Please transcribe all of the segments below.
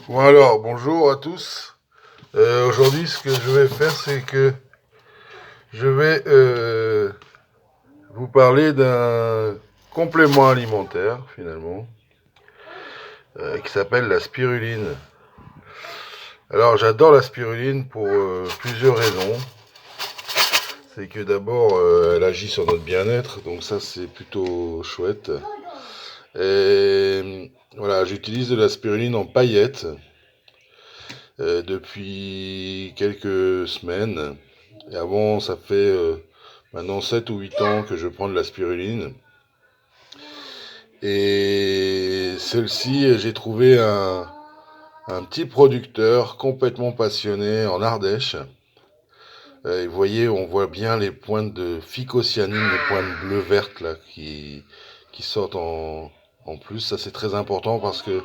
Bon alors, bonjour à tous. Aujourd'hui, ce que je vais faire, c'est que je vais vous parler d'un complément alimentaire, finalement, qui s'appelle la spiruline. Alors, j'adore la spiruline pour plusieurs raisons. C'est que d'abord, elle agit sur notre bien-être, donc ça, c'est plutôt chouette. Et voilà, j'utilise de la spiruline en paillettes depuis quelques semaines. Et avant, ça fait maintenant 7 ou 8 ans que je prends de la spiruline. Et celle-ci, j'ai trouvé un petit producteur complètement passionné en Ardèche. Et vous voyez, on voit bien les pointes de phycocyanine, les pointes bleues-vertes là, qui sortent en plus. Ça, c'est très important parce que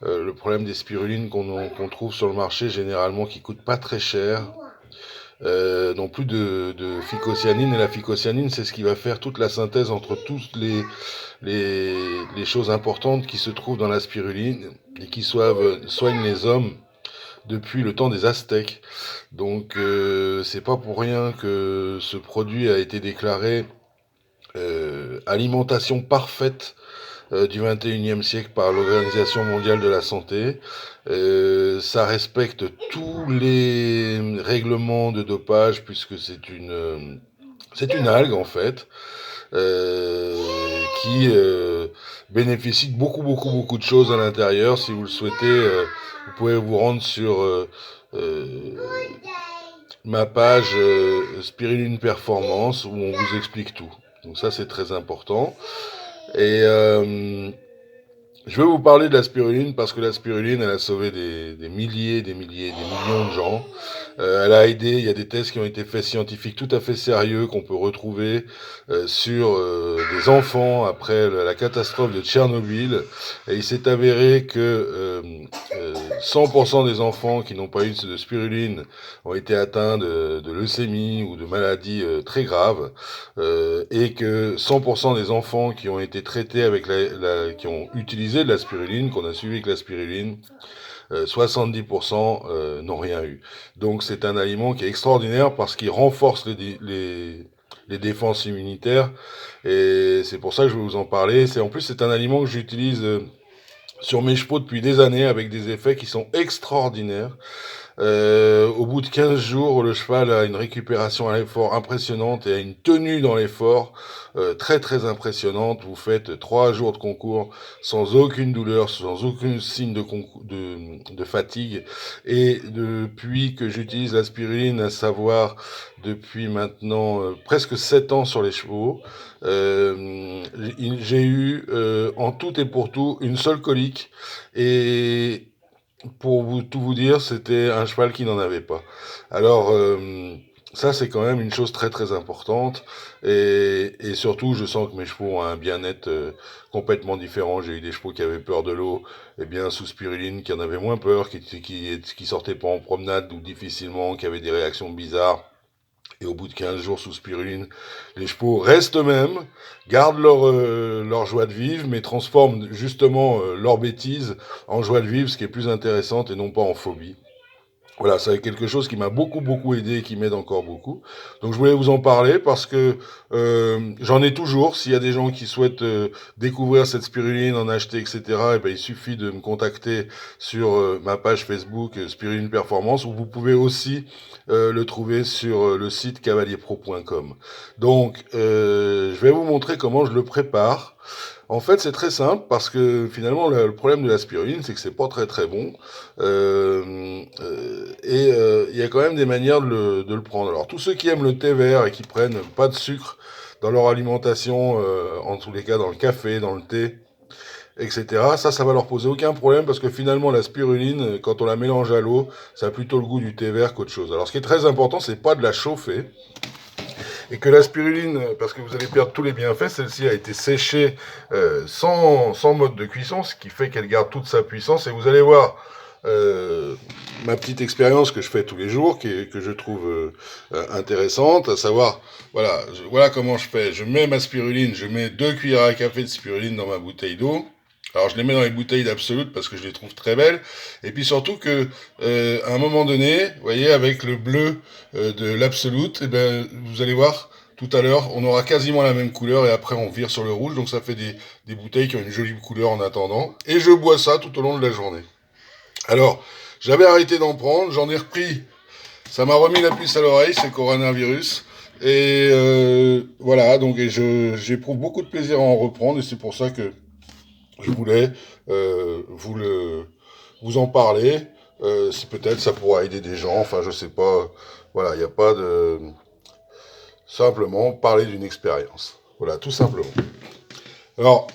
le problème des spirulines qu'on trouve sur le marché, généralement, qui coûtent pas très cher, non plus de phycocyanine. Et la phycocyanine, c'est ce qui va faire toute la synthèse entre toutes les choses importantes qui se trouvent dans la spiruline et qui soignent les hommes depuis le temps des Aztèques. Donc c'est pas pour rien que ce produit a été déclaré alimentation parfaite du 21e siècle par l'Organisation mondiale de la santé. Ça respecte tous les règlements de dopage puisque c'est une algue en fait qui bénéficie de beaucoup de choses à l'intérieur. Si vous le souhaitez, vous pouvez vous rendre sur ma page Spiruline Performance où on vous explique tout. Donc ça c'est très important. Et je vais vous parler de la spiruline parce que la spiruline, elle a sauvé des milliers, des milliers, des millions de gens. Elle a aidé, il y a des tests qui ont été faits scientifiques tout à fait sérieux qu'on peut retrouver sur des enfants après la catastrophe de Tchernobyl. Et il s'est avéré que 100% des enfants qui n'ont pas eu de spiruline ont été atteints de leucémie ou de maladies très graves. Et que 100% des enfants qui ont été traités avec qui ont utilisé de la spiruline, qu'on a suivi avec la spiruline, 70% n'ont rien eu. Donc c'est un aliment qui est extraordinaire parce qu'il renforce les défenses immunitaires et c'est pour ça que je vais vous en parler. En plus c'est un aliment que j'utilise sur mes chevaux depuis des années avec des effets qui sont extraordinaires. Au bout de 15 jours, le cheval a une récupération à l'effort impressionnante et a une tenue dans l'effort très impressionnante. Vous faites 3 jours de concours sans aucune douleur, sans aucun signe de fatigue. Et depuis que j'utilise la spiruline, à savoir depuis maintenant presque 7 ans sur les chevaux, j'ai eu en tout et pour tout une seule colique. Et pour tout vous dire, c'était un cheval qui n'en avait pas. Alors, ça, c'est quand même une chose très importante. Et surtout, je sens que mes chevaux ont un bien-être complètement différent. J'ai eu des chevaux qui avaient peur de l'eau, et bien sous spiruline, qui en avaient moins peur, qui sortaient pas en promenade ou difficilement, qui avaient des réactions bizarres. Et au bout de 15 jours sous spiruline, les chevaux restent eux-mêmes, gardent leur joie de vivre, mais transforment justement leur bêtise en joie de vivre, ce qui est plus intéressant et non pas en phobie. Voilà, c'est quelque chose qui m'a beaucoup aidé et qui m'aide encore beaucoup. Donc je voulais vous en parler parce que j'en ai toujours. S'il y a des gens qui souhaitent découvrir cette spiruline, en acheter, etc., et ben, il suffit de me contacter sur ma page Facebook Spiruline Performance, où vous pouvez aussi le trouver sur le site cavalierpro.com. Donc je vais vous montrer comment je le prépare. En fait, c'est très simple parce que finalement, le problème de la spiruline, c'est que c'est pas très bon. Il y a quand même des manières de le prendre. Alors, tous ceux qui aiment le thé vert et qui prennent pas de sucre dans leur alimentation, en tous les cas dans le café, dans le thé, etc., ça va leur poser aucun problème parce que finalement, la spiruline, quand on la mélange à l'eau, ça a plutôt le goût du thé vert qu'autre chose. Alors, ce qui est très important, c'est pas de la chauffer et que la spiruline, parce que vous allez perdre tous les bienfaits, celle-ci a été séchée sans mode de cuisson, ce qui fait qu'elle garde toute sa puissance. Et vous allez voir ma petite expérience que je fais tous les jours, que je trouve intéressante, à savoir, voilà comment je fais. Je mets ma spiruline, je mets 2 cuillères à café de spiruline dans ma bouteille d'eau. Alors je les mets dans les bouteilles d'Absolute parce que je les trouve très belles. Et puis surtout que à un moment donné, vous voyez, avec le bleu de l'Absolute, eh ben, vous allez voir, tout à l'heure, on aura quasiment la même couleur et après on vire sur le rouge. Donc ça fait des bouteilles qui ont une jolie couleur en attendant. Et je bois ça tout au long de la journée. Alors, j'avais arrêté d'en prendre, j'en ai repris. Ça m'a remis la puce à l'oreille, c'est coronavirus. Et voilà, donc j'éprouve beaucoup de plaisir à en reprendre et c'est pour ça que je voulais vous en parler. Si peut-être ça pourra aider des gens, enfin je sais pas. Voilà, il n'y a pas de... Simplement parler d'une expérience. Voilà, tout simplement. Alors,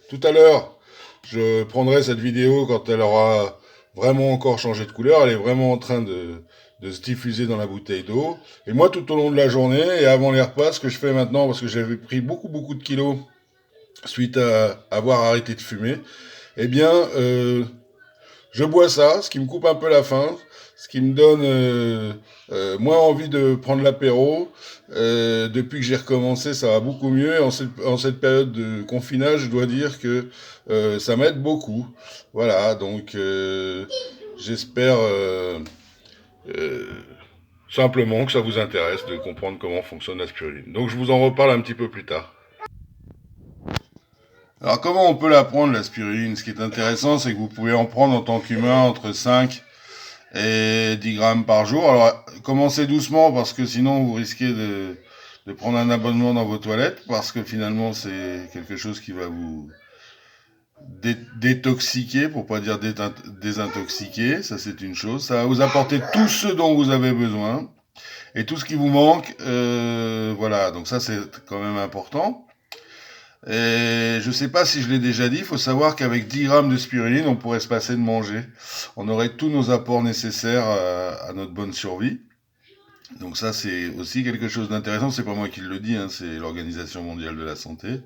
tout à l'heure, je prendrai cette vidéo quand elle aura vraiment encore changé de couleur. Elle est vraiment en train de se diffuser dans la bouteille d'eau. Et moi, tout au long de la journée et avant les repas, ce que je fais maintenant, parce que j'avais pris beaucoup de kilos suite à avoir arrêté de fumer, eh bien, je bois ça, ce qui me coupe un peu la faim, ce qui me donne moins envie de prendre l'apéro. Depuis que j'ai recommencé, ça va beaucoup mieux. En cette période de confinage, je dois dire que ça m'aide beaucoup. Voilà, donc j'espère euh, simplement que ça vous intéresse de comprendre comment fonctionne la spiruline. Donc je vous en reparle un petit peu plus tard. Alors comment on peut la prendre la spiruline? Ce qui est intéressant, c'est que vous pouvez en prendre en tant qu'humain entre 5 et 10 grammes par jour. Alors commencez doucement parce que sinon vous risquez de prendre un abonnement dans vos toilettes parce que finalement c'est quelque chose qui va vous détoxiquer, pour pas dire désintoxiquer, ça c'est une chose. Ça va vous apporter tout ce dont vous avez besoin et tout ce qui vous manque. Voilà, donc ça c'est quand même important. Et je sais pas si je l'ai déjà dit, il faut savoir qu'avec 10 grammes de spiruline, on pourrait se passer de manger. On aurait tous nos apports nécessaires à notre bonne survie. Donc ça, c'est aussi quelque chose d'intéressant. C'est pas moi qui le dis, hein, c'est l'Organisation mondiale de la santé.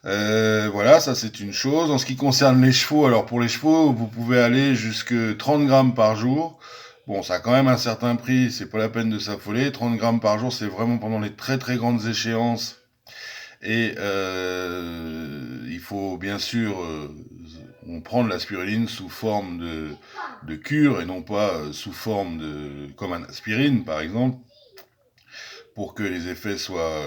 Voilà, ça c'est une chose. En ce qui concerne les chevaux, alors pour les chevaux, vous pouvez aller jusque 30 grammes par jour. Bon, ça a quand même un certain prix, c'est pas la peine de s'affoler. 30 grammes par jour, c'est vraiment pendant les très grandes échéances. Et il faut bien sûr on prend de la spiruline sous forme de cure et non pas sous forme de comme un aspirine par exemple pour que les effets soient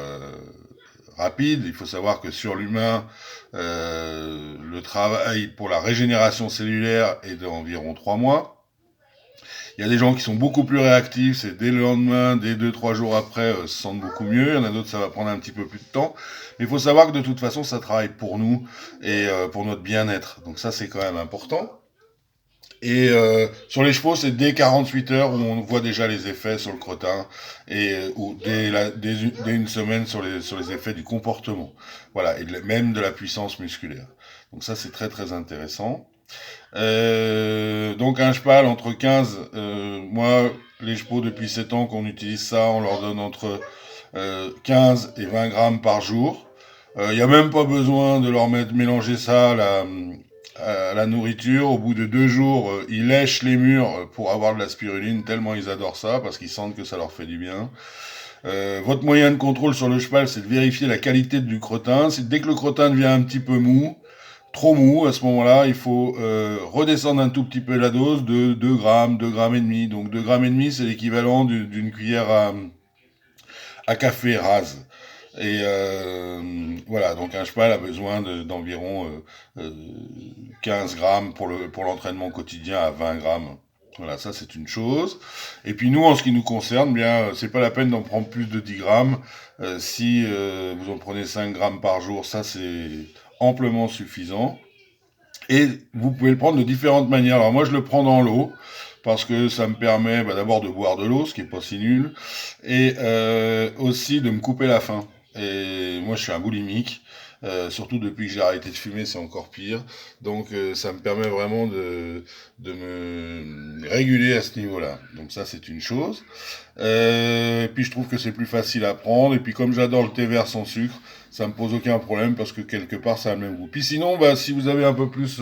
rapides. Il faut savoir que sur l'humain, le travail pour la régénération cellulaire est d'environ 3 mois. Il y a des gens qui sont beaucoup plus réactifs, c'est dès le lendemain, dès 2-3 jours après, se sentent beaucoup mieux. Il y en a d'autres, ça va prendre un petit peu plus de temps. Mais il faut savoir que de toute façon, ça travaille pour nous et pour notre bien-être. Donc ça, c'est quand même important. Et sur les chevaux, c'est dès 48 heures où on voit déjà les effets sur le crottin et ou dès une semaine sur les effets du comportement. Voilà, et même de la puissance musculaire. Donc ça, c'est très intéressant. Donc un cheval entre 15, moi les chevaux depuis 7 ans qu'on utilise ça, on leur donne entre 15 et 20 grammes par jour. Il n'y a même pas besoin de leur mélanger ça à la nourriture. Au bout de 2 jours, ils lèchent les murs pour avoir de la spiruline, tellement ils adorent ça, parce qu'ils sentent que ça leur fait du bien. Votre moyen de contrôle sur le cheval, c'est de vérifier la qualité du crottin. Dès que le crottin devient un petit peu mou, trop mou, à ce moment-là, il faut redescendre un tout petit peu la dose de 2 grammes, 2 grammes et demi. Donc 2 grammes et demi, c'est l'équivalent d'une cuillère à café rase. Et voilà, donc un cheval a besoin d'environ 15 grammes pour l'entraînement quotidien à 20 grammes. Voilà, ça c'est une chose. Et puis nous, en ce qui nous concerne, bien, c'est pas la peine d'en prendre plus de 10 grammes. Si vous en prenez 5 grammes par jour, ça c'est amplement suffisant. Et vous pouvez le prendre de différentes manières. Alors moi, je le prends dans l'eau parce que ça me permet d'abord de boire de l'eau, ce qui est pas si nul, et aussi de me couper la faim. Et moi, je suis un boulimique. Surtout depuis que j'ai arrêté de fumer, c'est encore pire. Donc ça me permet vraiment de me réguler à ce niveau-là. Donc ça, c'est une chose. Et puis je trouve que c'est plus facile à prendre. Et puis comme j'adore le thé vert sans sucre, ça me pose aucun problème parce que quelque part ça a le même goût. Puis sinon, si vous avez un peu plus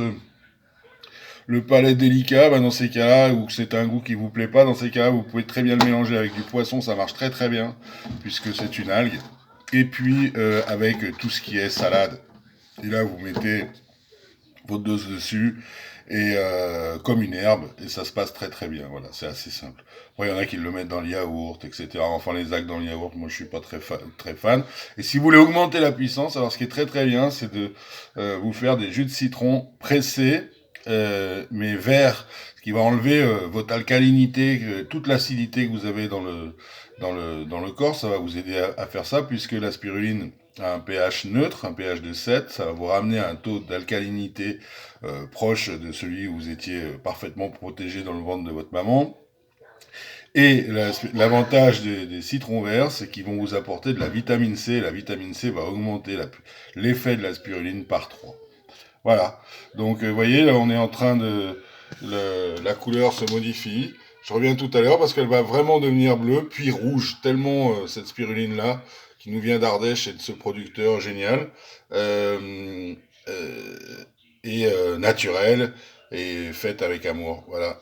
le palais délicat, dans ces cas-là, ou que c'est un goût qui vous plaît pas, dans ces cas-là, vous pouvez très bien le mélanger avec du poisson, ça marche très bien, puisque c'est une algue. Et puis avec tout ce qui est salade. Et là, vous mettez votre dose dessus, et comme une herbe, et ça se passe très très bien. Voilà, c'est assez simple. Après, il y en a qui le mettent dans le yaourt, etc. Enfin, les algues dans le yaourt, moi je suis pas très fan. Et si vous voulez augmenter la puissance, alors ce qui est très très bien, c'est de vous faire des jus de citron pressés, mais verts, ce qui va enlever votre alcalinité, toute l'acidité que vous avez dans le corps. Ça va vous aider à faire ça, puisque la spiruline a un pH neutre, un pH de 7, ça va vous ramener à un taux d'alcalinité proche de celui où vous étiez parfaitement protégé dans le ventre de votre maman. Et l'avantage des citrons verts, c'est qu'ils vont vous apporter de la vitamine C. La vitamine C va augmenter l'effet de la spiruline par 3. Voilà. Donc, vous voyez, là, on est en train de... la couleur se modifie. Je reviens tout à l'heure parce qu'elle va vraiment devenir bleue, puis rouge, tellement cette spiruline-là, qui nous vient d'Ardèche et de ce producteur génial, euh, euh, naturelle et faite avec amour. Voilà.